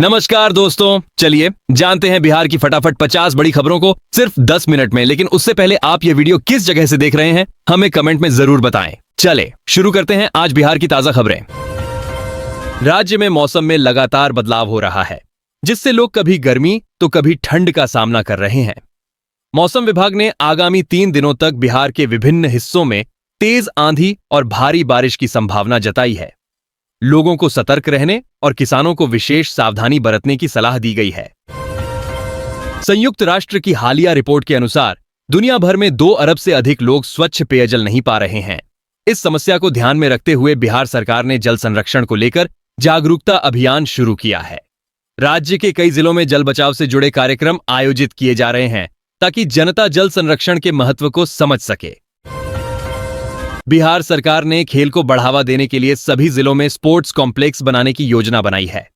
नमस्कार दोस्तों, चलिए जानते हैं बिहार की फटाफट 50 बड़ी खबरों को सिर्फ 10 मिनट में। लेकिन उससे पहले आप ये वीडियो किस जगह से देख रहे हैं हमें कमेंट में जरूर बताएं। चले शुरू करते हैं आज बिहार की ताजा खबरें। राज्य में मौसम में लगातार बदलाव हो रहा है, जिससे लोग कभी गर्मी तो कभी ठंड का सामना कर रहे हैं। मौसम विभाग ने आगामी 3 दिनों तक बिहार के विभिन्न हिस्सों में तेज आंधी और भारी बारिश की संभावना जताई है। लोगों को सतर्क रहने और किसानों को विशेष सावधानी बरतने की सलाह दी गई है। संयुक्त राष्ट्र की हालिया रिपोर्ट के अनुसार दुनिया भर में 2 अरब से अधिक लोग स्वच्छ पेयजल नहीं पा रहे हैं। इस समस्या को ध्यान में रखते हुए बिहार सरकार ने जल संरक्षण को लेकर जागरूकता अभियान शुरू किया है। राज्य के कई जिलों में जल बचाव से जुड़े कार्यक्रम आयोजित किए जा रहे हैं ताकि जनता जल संरक्षण के महत्व को समझ सके। बिहार सरकार ने खेल को बढ़ावा देने के लिए सभी जिलों में स्पोर्ट्स कॉम्प्लेक्स बनाने की योजना बनाई है।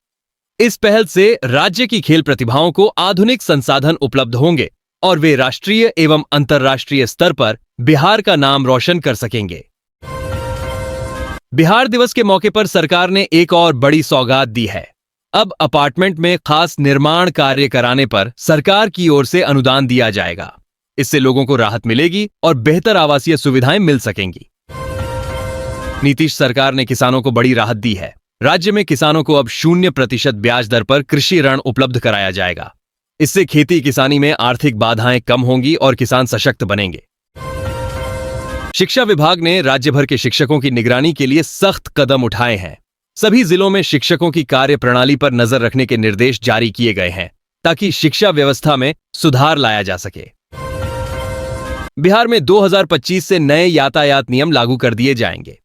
इस पहल से राज्य की खेल प्रतिभाओं को आधुनिक संसाधन उपलब्ध होंगे और वे राष्ट्रीय एवं अंतर्राष्ट्रीय स्तर पर बिहार का नाम रोशन कर सकेंगे। बिहार दिवस के मौके पर सरकार ने एक और बड़ी सौगात दी है। अब अपार्टमेंट में खास निर्माण कार्य कराने पर सरकार की ओर से अनुदान दिया जाएगा। इससे लोगों को राहत मिलेगी और बेहतर आवासीय सुविधाएं मिल सकेंगी। नीतीश सरकार ने किसानों को बड़ी राहत दी है। राज्य में किसानों को अब 0% ब्याज दर पर कृषि ऋण उपलब्ध कराया जाएगा। इससे खेती किसानी में आर्थिक बाधाएं कम होंगी और किसान सशक्त बनेंगे। शिक्षा विभाग ने राज्य भर के शिक्षकों की निगरानी के लिए सख्त कदम उठाए हैं। सभी जिलों में शिक्षकों की कार्य प्रणाली पर नजर रखने के निर्देश जारी किए गए हैं ताकि शिक्षा व्यवस्था में सुधार लाया जा सके। बिहार में 2025 से नए यातायात नियम लागू कर दिए जाएंगे।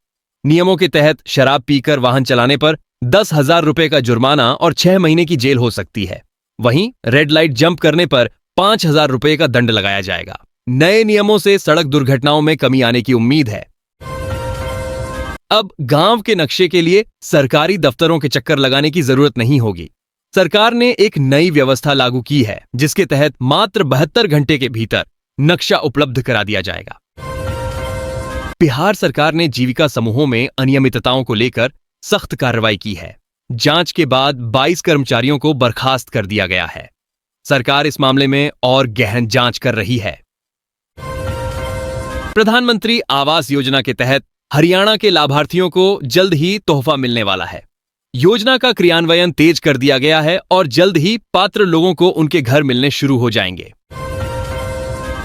नियमों के तहत शराब पीकर वाहन चलाने पर 10,000 रुपए का जुर्माना और 6 महीने की जेल हो सकती है। वहीं रेड लाइट जंप करने पर 5,000 रुपए का दंड लगाया जाएगा। नए नियमों से सड़क दुर्घटनाओं में कमी आने की उम्मीद है। अब गांव के नक्शे के लिए सरकारी दफ्तरों के चक्कर लगाने की जरूरत नहीं होगी। सरकार ने एक नई व्यवस्था लागू की है, जिसके तहत मात्र 72 घंटे के भीतर नक्शा उपलब्ध करा दिया जाएगा। बिहार सरकार ने जीविका समूहों में अनियमितताओं को लेकर सख्त कार्रवाई की है। जांच के बाद 22 कर्मचारियों को बर्खास्त कर दिया गया है। सरकार इस मामले में और गहन जांच कर रही है। प्रधानमंत्री आवास योजना के तहत हरियाणा के लाभार्थियों को जल्द ही तोहफा मिलने वाला है। योजना का क्रियान्वयन तेज कर दिया गया है और जल्द ही पात्र लोगों को उनके घर मिलने शुरू हो जाएंगे।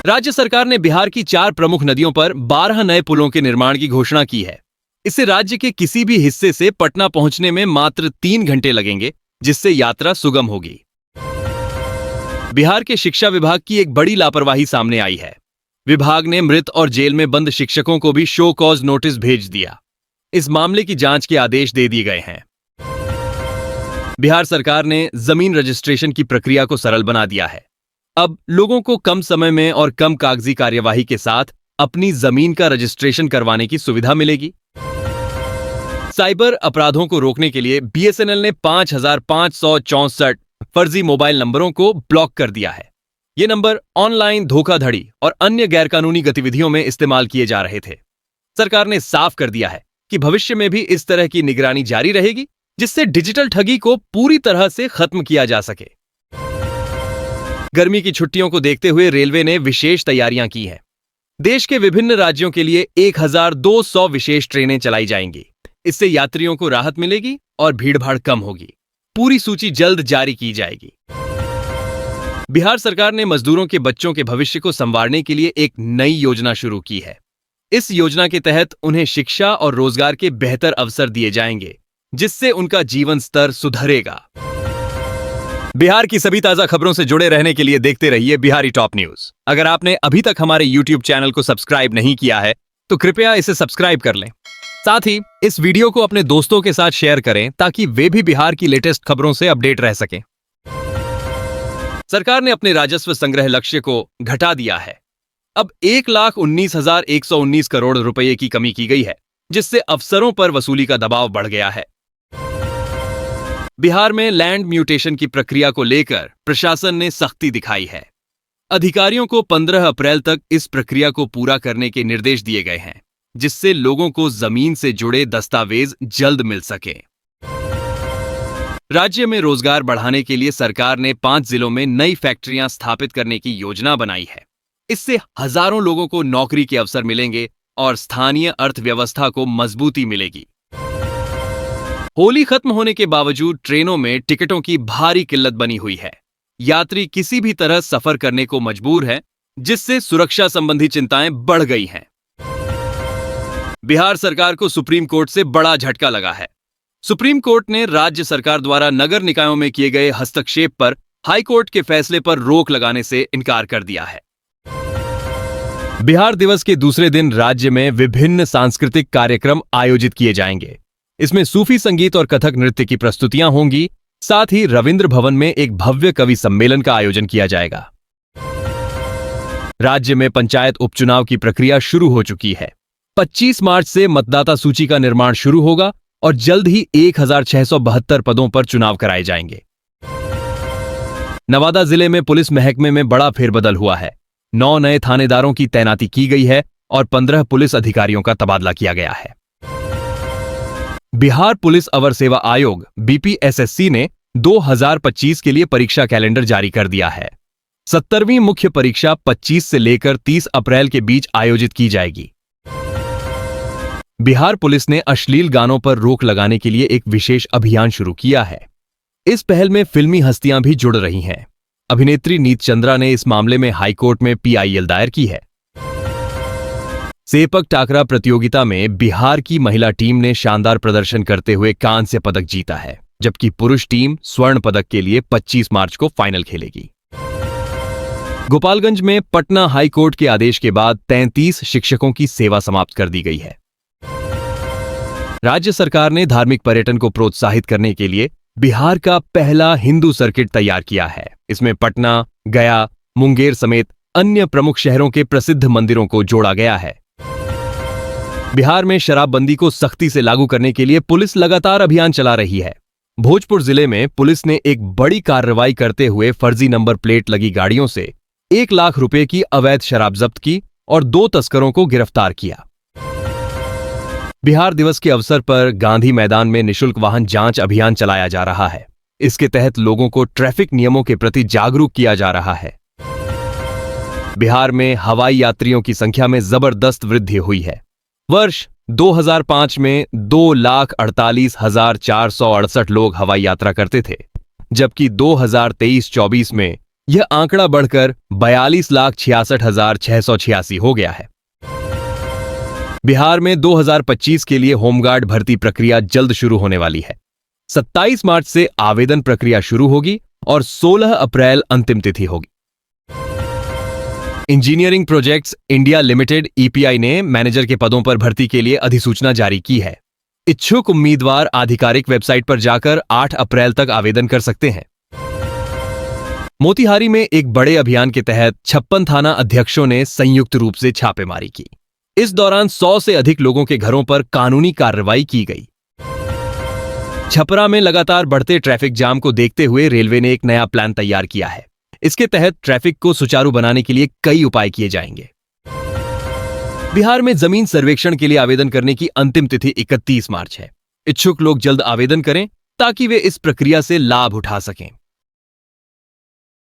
राज्य सरकार ने बिहार की 4 प्रमुख नदियों पर 12 नए पुलों के निर्माण की घोषणा की है। इससे राज्य के किसी भी हिस्से से पटना पहुंचने में मात्र 3 घंटे लगेंगे, जिससे यात्रा सुगम होगी। बिहार के शिक्षा विभाग की एक बड़ी लापरवाही सामने आई है। विभाग ने मृत और जेल में बंद शिक्षकों को भी शो कॉज नोटिस भेज दिया। इस मामले की जांच के आदेश दे दिए गए हैं। बिहार सरकार ने जमीन रजिस्ट्रेशन की प्रक्रिया को सरल बना दिया है। अब लोगों को कम समय में और कम कागजी कार्यवाही के साथ अपनी जमीन का रजिस्ट्रेशन करवाने की सुविधा मिलेगी। साइबर अपराधों को रोकने के लिए बीएसएनएल ने 5,564 फर्जी मोबाइल नंबरों को ब्लॉक कर दिया है। ये नंबर ऑनलाइन धोखाधड़ी और अन्य गैरकानूनी गतिविधियों में इस्तेमाल किए जा रहे थे। सरकार ने साफ कर दिया है कि भविष्य में भी इस तरह की निगरानी जारी रहेगी, जिससे डिजिटल ठगी को पूरी तरह से खत्म किया जा सके। गर्मी की छुट्टियों को देखते हुए रेलवे ने विशेष तैयारियां की हैं। देश के विभिन्न राज्यों के लिए 1,200 विशेष ट्रेनें चलाई जाएंगी। इससे यात्रियों को राहत मिलेगी और भीड़भाड़ कम होगी। पूरी सूची जल्द जारी की जाएगी। बिहार सरकार ने मजदूरों के बच्चों के भविष्य को संवारने के लिए एक नई योजना शुरू की है। इस योजना के तहत उन्हें शिक्षा और रोजगार के बेहतर अवसर दिए जाएंगे, जिससे उनका जीवन स्तर सुधरेगा। बिहार की सभी ताजा खबरों से जुड़े रहने के लिए देखते रहिए बिहारी टॉप न्यूज। अगर आपने अभी तक हमारे YouTube चैनल को सब्सक्राइब नहीं किया है तो कृपया इसे सब्सक्राइब कर लें। साथ ही इस वीडियो को अपने दोस्तों के साथ शेयर करें ताकि वे भी बिहार की लेटेस्ट खबरों से अपडेट रह सकें। सरकार ने अपने राजस्व संग्रह लक्ष्य को घटा दिया है। अब 1,19,119 करोड़ रुपए की कमी की गई है, जिससे अफसरों पर वसूली का दबाव बढ़ गया है। बिहार में लैंड म्यूटेशन की प्रक्रिया को लेकर प्रशासन ने सख्ती दिखाई है। अधिकारियों को 15 अप्रैल तक इस प्रक्रिया को पूरा करने के निर्देश दिए गए हैं, जिससे लोगों को जमीन से जुड़े दस्तावेज जल्द मिल सके। राज्य में रोजगार बढ़ाने के लिए सरकार ने 5 जिलों में नई फैक्ट्रियां स्थापित करने की योजना बनाई है। इससे हजारों लोगों को नौकरी के अवसर मिलेंगे और स्थानीय अर्थव्यवस्था को मजबूती मिलेगी। होली खत्म होने के बावजूद ट्रेनों में टिकटों की भारी किल्लत बनी हुई है। यात्री किसी भी तरह सफर करने को मजबूर है, जिससे सुरक्षा संबंधी चिंताएं बढ़ गई हैं। बिहार सरकार को सुप्रीम कोर्ट से बड़ा झटका लगा है। सुप्रीम कोर्ट ने राज्य सरकार द्वारा नगर निकायों में किए गए हस्तक्षेप पर हाई कोर्ट के फैसले पर रोक लगाने से इनकार कर दिया है। बिहार दिवस के दूसरे दिन राज्य में विभिन्न सांस्कृतिक कार्यक्रम आयोजित किए जाएंगे। इसमें सूफी संगीत और कथक नृत्य की प्रस्तुतियां होंगी। साथ ही रविंद्र भवन में एक भव्य कवि सम्मेलन का आयोजन किया जाएगा। राज्य में पंचायत उपचुनाव की प्रक्रिया शुरू हो चुकी है। 25 मार्च से मतदाता सूची का निर्माण शुरू होगा और जल्द ही 1672 पदों पर चुनाव कराए जाएंगे। नवादा जिले में पुलिस महकमे में बड़ा फेरबदल हुआ है। 9 नए थानेदारों की तैनाती की गई है और 15 पुलिस अधिकारियों का तबादला किया गया है। बिहार पुलिस अवर सेवा आयोग बीपीएसएससी ने 2025 के लिए परीक्षा कैलेंडर जारी कर दिया है। 70वीं मुख्य परीक्षा 25 से लेकर 30 अप्रैल के बीच आयोजित की जाएगी। बिहार पुलिस ने अश्लील गानों पर रोक लगाने के लिए एक विशेष अभियान शुरू किया है। इस पहल में फिल्मी हस्तियां भी जुड़ रही हैं। अभिनेत्री नीत चंद्रा ने इस मामले में हाईकोर्ट में पीआईएल दायर की है। सेपक टाकरा प्रतियोगिता में बिहार की महिला टीम ने शानदार प्रदर्शन करते हुए कांस्य पदक जीता है, जबकि पुरुष टीम स्वर्ण पदक के लिए 25 मार्च को फाइनल खेलेगी। गोपालगंज में पटना हाई कोर्ट के आदेश के बाद 33 शिक्षकों की सेवा समाप्त कर दी गई है। राज्य सरकार ने धार्मिक पर्यटन को प्रोत्साहित करने के लिए बिहार का पहला हिंदू सर्किट तैयार किया है। इसमें पटना, गया, मुंगेर समेत अन्य प्रमुख शहरों के प्रसिद्ध मंदिरों को जोड़ा गया है। बिहार में शराबबंदी को सख्ती से लागू करने के लिए पुलिस लगातार अभियान चला रही है। भोजपुर जिले में पुलिस ने एक बड़ी कार्रवाई करते हुए फर्जी नंबर प्लेट लगी गाड़ियों से 1 लाख रुपए की अवैध शराब जब्त की और 2 तस्करों को गिरफ्तार किया। बिहार दिवस के अवसर पर गांधी मैदान में निःशुल्क वाहन जांच अभियान चलाया जा रहा है। इसके तहत लोगों को ट्रैफिक नियमों के प्रति जागरूक किया जा रहा है। बिहार में हवाई यात्रियों की संख्या में जबरदस्त वृद्धि हुई है। वर्ष 2005 में 2,48,468 लोग हवाई यात्रा करते थे, जबकि 2023-24 में यह आंकड़ा बढ़कर 42,66,686 हो गया है। बिहार में 2025 के लिए होमगार्ड भर्ती प्रक्रिया जल्द शुरू होने वाली है। 27 मार्च से आवेदन प्रक्रिया शुरू होगी और 16 अप्रैल अंतिम तिथि होगी। Engineering projects India limited EPI ने मैनेजर के पदों पर भर्ती के लिए अधिसूचना जारी की है। इच्छुक उम्मीदवार आधिकारिक वेबसाइट पर जाकर 8 अप्रैल तक आवेदन कर सकते हैं। मोतिहारी में एक बड़े अभियान के तहत 56 थाना अध्यक्षों ने संयुक्त रूप से छापेमारी की। इस दौरान 100 से अधिक लोगों के घरों पर कानूनी कार्रवाई की गई। छपरा में लगातार बढ़ते ट्रैफिक जाम को देखते हुए रेलवे ने एक नया प्लान तैयार किया है। इसके तहत ट्रैफिक को सुचारू बनाने के लिए कई उपाय किए जाएंगे। बिहार में जमीन सर्वेक्षण के लिए आवेदन करने की अंतिम तिथि 31 मार्च है। इच्छुक लोग जल्द आवेदन करें ताकि वे इस प्रक्रिया से लाभ उठा सकें।